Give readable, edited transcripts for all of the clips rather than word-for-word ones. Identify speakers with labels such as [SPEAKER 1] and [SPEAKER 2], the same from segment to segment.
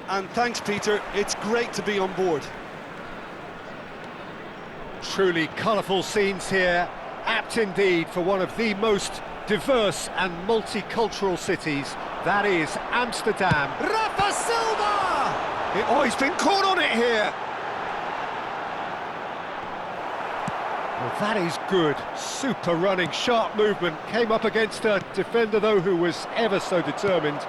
[SPEAKER 1] and thanks, Peter. It's great to be on board.
[SPEAKER 2] Truly colourful scenes here, apt indeed for one of the most diverse and multicultural cities, that is Amsterdam.
[SPEAKER 1] Rafa Silva!
[SPEAKER 2] Oh, he's been caught on it here! Well, that is good, super running, sharp movement, came up against a defender though who was ever so determined.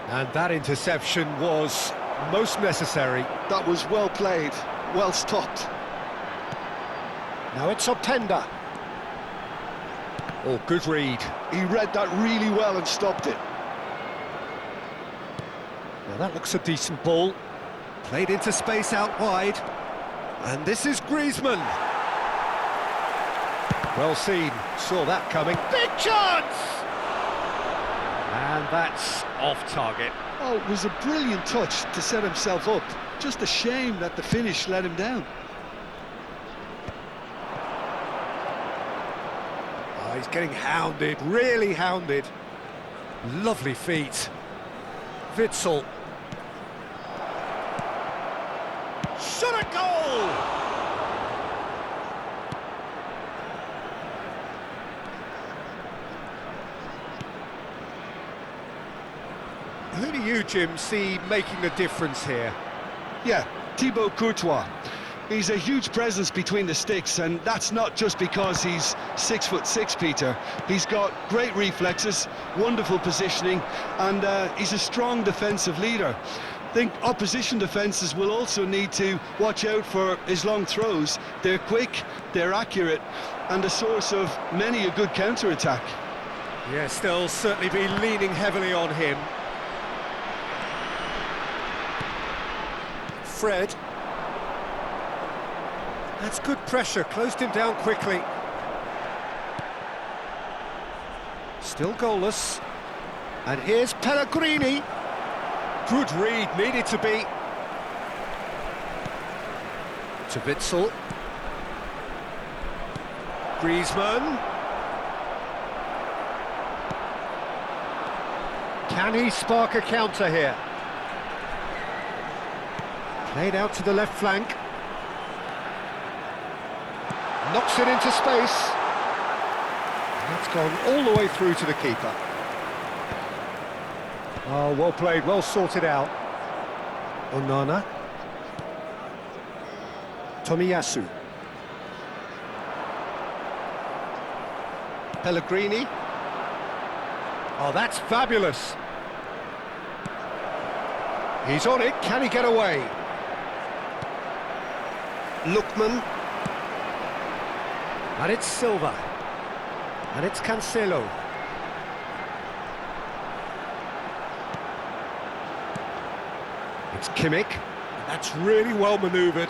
[SPEAKER 2] And that interception was most necessary.
[SPEAKER 1] That was well played, well stopped.
[SPEAKER 2] Now it's Openda. Oh, good read.
[SPEAKER 1] He read that really well and stopped it.
[SPEAKER 2] Now that looks a decent ball. Played into space out wide. And this is Griezmann. Well seen, saw that coming. Big chance! And that's off target.
[SPEAKER 1] Oh, it was a brilliant touch to set himself up. Just a shame that the finish let him down.
[SPEAKER 2] Oh, he's getting hounded, really hounded. Lovely feet. Witsel. Shot a goal! Who do you, Jim, see making the difference here?
[SPEAKER 1] Yeah, Thibaut Courtois. He's a huge presence between the sticks, and that's not just because he's 6'6", Peter. He's got great reflexes, wonderful positioning, and he's a strong defensive leader. I think opposition defences will also need to watch out for his long throws. They're quick, they're accurate, and a source of many a good counter-attack.
[SPEAKER 2] Yes, they'll certainly be leaning heavily on him. Fred. That's good pressure, closed him down quickly. Still goalless. And here's Pellegrini. Good read, needed to be. To Witsel. Griezmann. Can he spark a counter here? Played out to the left flank. Knocks it into space. That's gone all the way through to the keeper. Oh, well played, well sorted out. Onana. Tomiyasu. Pellegrini. Oh, that's fabulous. He's on it, can he get away? Lookman. And it's Silva. And it's Cancelo. It's Kimmich. That's really well manoeuvred.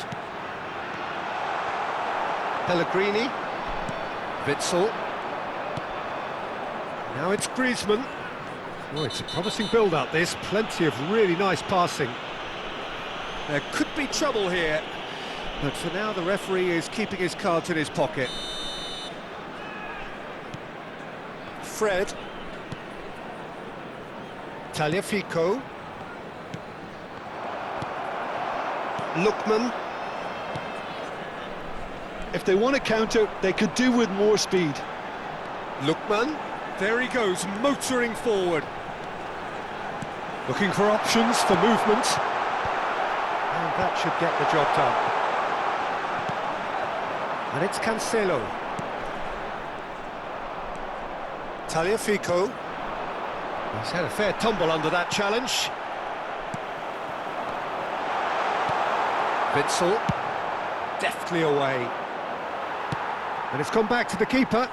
[SPEAKER 2] Pellegrini. Witsel. Now it's Griezmann. Oh, it's a promising build-up, this. Plenty of really nice passing. There could be trouble here. But for now, the referee is keeping his cards in his pocket. Fred. Tagliafico. Lookman.
[SPEAKER 1] If they want to counter, they could do with more speed.
[SPEAKER 2] Lookman. There he goes, motoring forward. Looking for options for movement. And that should get the job done. And it's Cancelo. Tagliafico. He's had a fair tumble under that challenge. Witsel. Deftly away. And it's gone back to the keeper.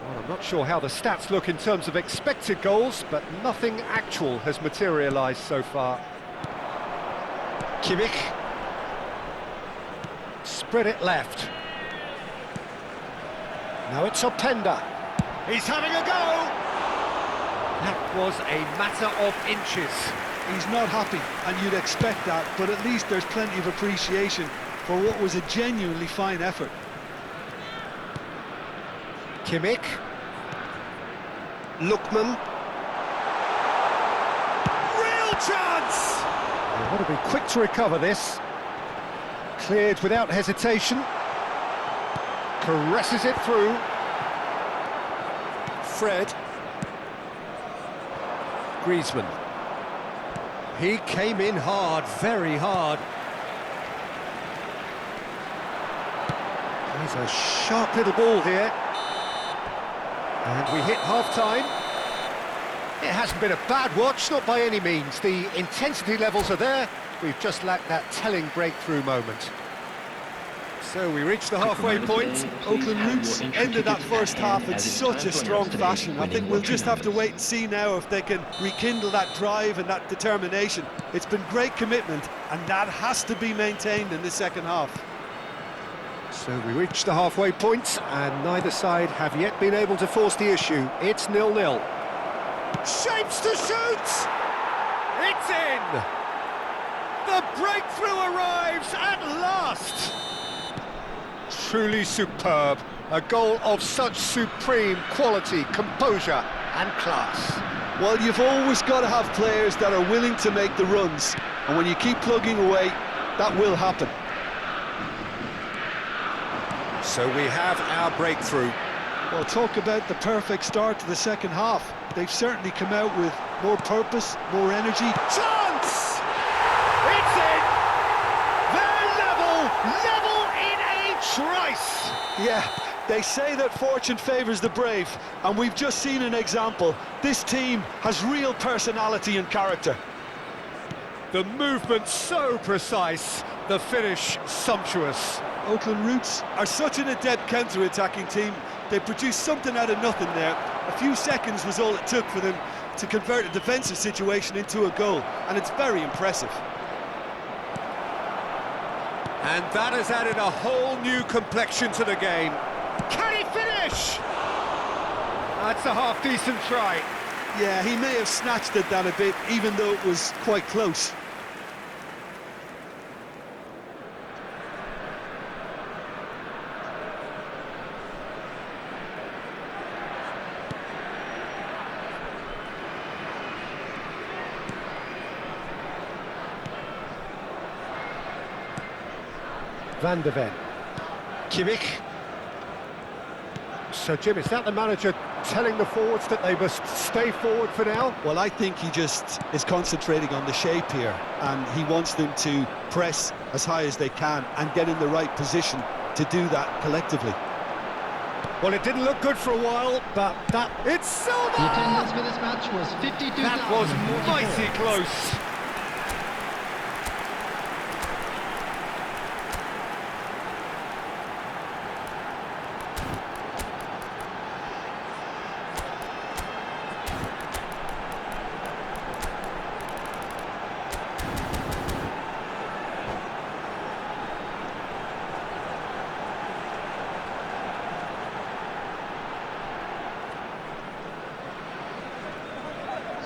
[SPEAKER 2] Well, I'm not sure how the stats look in terms of expected goals, but nothing actual has materialised so far. Kimmich. Spread it left. Now it's Openda. He's having a go! That was a matter of inches.
[SPEAKER 1] He's not happy, and you'd expect that, but at least there's plenty of appreciation for what was a genuinely fine effort.
[SPEAKER 2] Kimmich. Lookman. Real chance! They want to be quick to recover this. Cleared without hesitation. Caresses it through. Fred. Griezmann. He came in hard, very hard. He's a sharp little ball here. And we hit half-time. It hasn't been a bad watch, not by any means. The intensity levels are there. We've just lacked that telling breakthrough moment. So we reach the halfway point.
[SPEAKER 1] Oakland Roots ended that first half in such a strong fashion. I think we'll just have to wait and see now if they can rekindle that drive and that determination. It's been great commitment, and that has to be maintained in the second half.
[SPEAKER 2] So we reach the halfway point, and neither side have yet been able to force the issue. It's 0-0. Shapes to shoot! It's in! The breakthrough arrives at last! Truly superb. A goal of such supreme quality, composure and class.
[SPEAKER 1] Well, you've always got to have players that are willing to make the runs, and when you keep plugging away, that will happen.
[SPEAKER 2] So we have our breakthrough.
[SPEAKER 1] Well, talk about the perfect start to the second half. They've certainly come out with more purpose, more energy.
[SPEAKER 2] Chance! It's in! They're level in a trice!
[SPEAKER 1] Yeah, they say that fortune favours the brave, and we've just seen an example. This team has real personality and character.
[SPEAKER 2] The movement so precise, the finish sumptuous.
[SPEAKER 1] Oakland Roots are such an adept counter-attacking team. They produced something out of nothing there. A few seconds was all it took for them to convert a defensive situation into a goal, and it's very impressive.
[SPEAKER 2] And that has added a whole new complexion to the game. Can he finish? That's a half-decent try.
[SPEAKER 1] Yeah, he may have snatched at that a bit, even though it was quite close.
[SPEAKER 2] Van der Ven. Kimmich. So, Jim, is that the manager telling the forwards that they must stay forward for now?
[SPEAKER 1] Well, I think he just is concentrating on the shape here, and he wants them to press as high as they can and get in the right position to do that collectively.
[SPEAKER 2] Well, it didn't look good for a while, but that... It's Silva!
[SPEAKER 3] The attendance for this match was 52,000.
[SPEAKER 2] That was mighty close.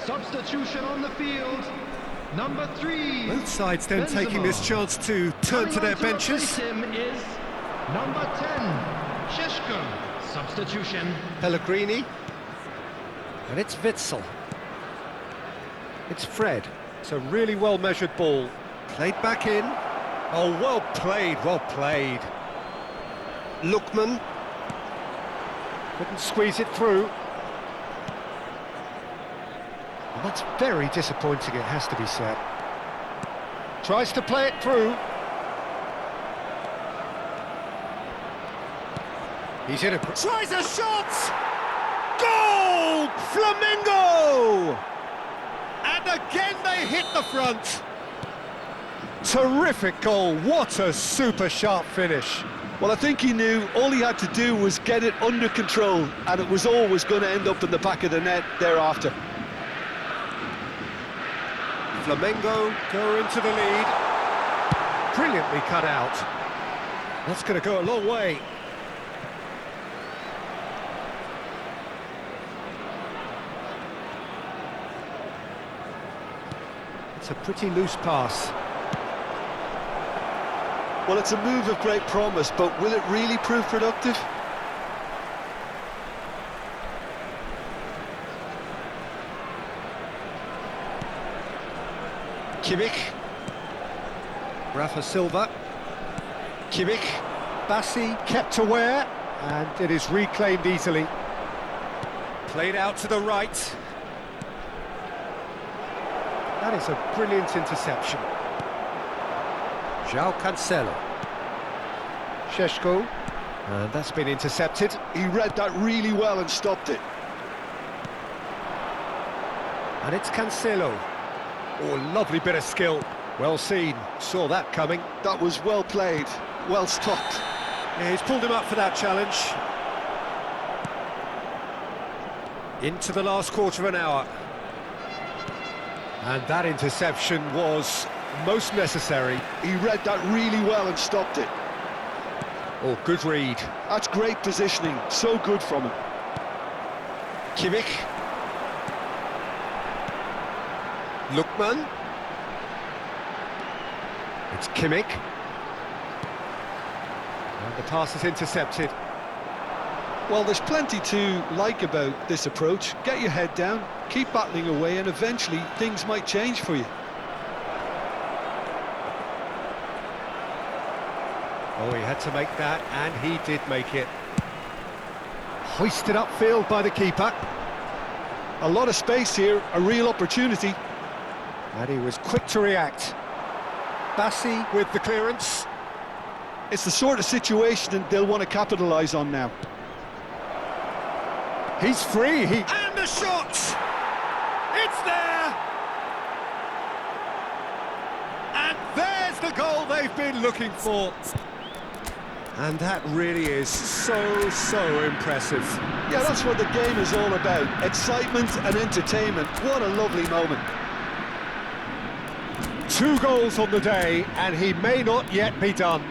[SPEAKER 3] Substitution on the field, number 3.
[SPEAKER 2] Both sides then
[SPEAKER 3] Benzema.
[SPEAKER 2] taking this chance to turn to their benches.
[SPEAKER 3] Him is number 10, Sheshko. Substitution.
[SPEAKER 2] Pellegrini. And it's Witsel. It's Fred. It's a really well-measured ball. Played back in. Oh, well played, well played. Lookman. Couldn't squeeze it through. Well, that's very disappointing, it has to be said. Tries to play it through. He's in a... Tries a shot! Goal! Flamengo! And again they hit the front. Terrific goal, what a super sharp finish.
[SPEAKER 1] Well, I think he knew all he had to do was get it under control, and it was always going to end up in the back of the net thereafter.
[SPEAKER 2] Flamengo go into the lead. Brilliantly cut out. That's going to go a long way. It's a pretty loose pass.
[SPEAKER 1] Well, it's a move of great promise, but will it really prove productive?
[SPEAKER 2] Kimmich. Rafa Silva. Kimmich. Bassi kept aware, and it is reclaimed easily. Played out to the right. That is a brilliant interception. João Cancelo. Šeško. And that's been intercepted.
[SPEAKER 1] He read that really well and stopped it.
[SPEAKER 2] And it's Cancelo. Oh, lovely bit of skill. Well seen. Saw that coming.
[SPEAKER 1] That was well played, well stopped.
[SPEAKER 2] Yeah, he's pulled him up for that challenge. Into the last quarter of an hour. And that interception was most necessary.
[SPEAKER 1] He read that really well and stopped it.
[SPEAKER 2] Oh, good read.
[SPEAKER 1] That's great positioning, so good from him.
[SPEAKER 2] Kimmich. Lookman. It's Kimmich. And the pass is intercepted.
[SPEAKER 1] Well, there's plenty to like about this approach. Get your head down, keep battling away, and eventually things might change for you.
[SPEAKER 2] Oh, he had to make that, and he did make it. Hoisted upfield by the keeper.
[SPEAKER 1] A lot of space here, a real opportunity.
[SPEAKER 2] And he was quick to react. Bassi with the clearance.
[SPEAKER 1] It's the sort of situation that they'll want to capitalise on now.
[SPEAKER 2] He's free, and the shot! It's there! And there's the goal they've been looking for. And that really is so impressive.
[SPEAKER 1] Yeah, that's what the game is all about. Excitement and entertainment. What a lovely moment.
[SPEAKER 2] 2 goals on the day, and he may not yet be done.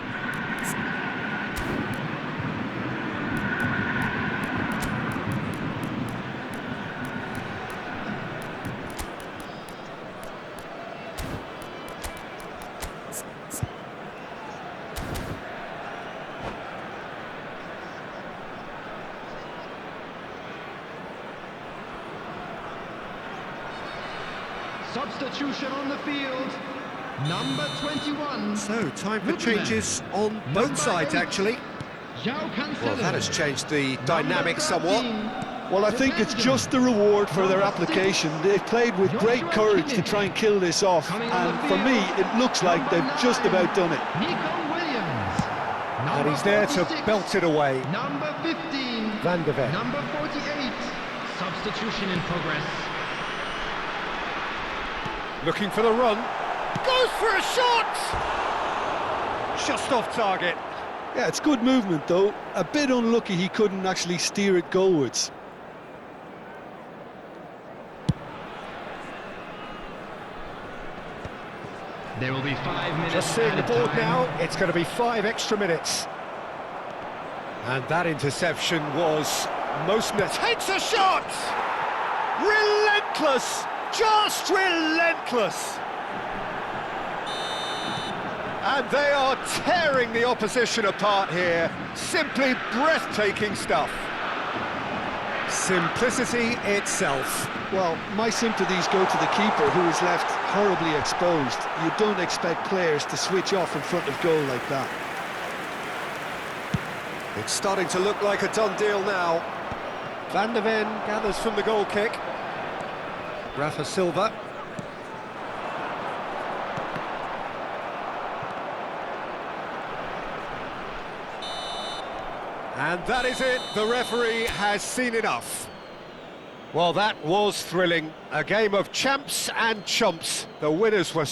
[SPEAKER 3] Substitution on the field. Number 21.
[SPEAKER 2] So, time for changes on both sides, actually.
[SPEAKER 3] João Cancelo.
[SPEAKER 2] Well, that has changed the dynamic somewhat.
[SPEAKER 1] Well, I think it's just the reward for their application. They've played with great courage to try and kill this off, and for me, it looks like they've just about done it.
[SPEAKER 3] Nico Williams.
[SPEAKER 2] And he's there to belt it away.
[SPEAKER 3] Number 15.
[SPEAKER 2] Van de Ven.
[SPEAKER 3] Number 48. Substitution in progress.
[SPEAKER 2] Looking for the run. Goes for a shot! Just off target.
[SPEAKER 1] Yeah, it's good movement, though. A bit unlucky he couldn't actually steer it goalwards.
[SPEAKER 3] There will be 5 minutes.
[SPEAKER 2] Just seeing the
[SPEAKER 3] added
[SPEAKER 2] board
[SPEAKER 3] time.
[SPEAKER 2] now, it's going to be 5 extra minutes. And that interception was most takes a shot! Relentless! Just relentless! And they are tearing the opposition apart here. Simply breathtaking stuff. Simplicity itself.
[SPEAKER 1] Well, my sympathies go to the keeper, who is left horribly exposed. You don't expect players to switch off in front of goal like that.
[SPEAKER 2] It's starting to look like a done deal now. Van de Ven gathers from the goal kick. Rafa Silva. And that is it. The referee has seen enough. Well, that was thrilling. A game of champs and chumps. The winners were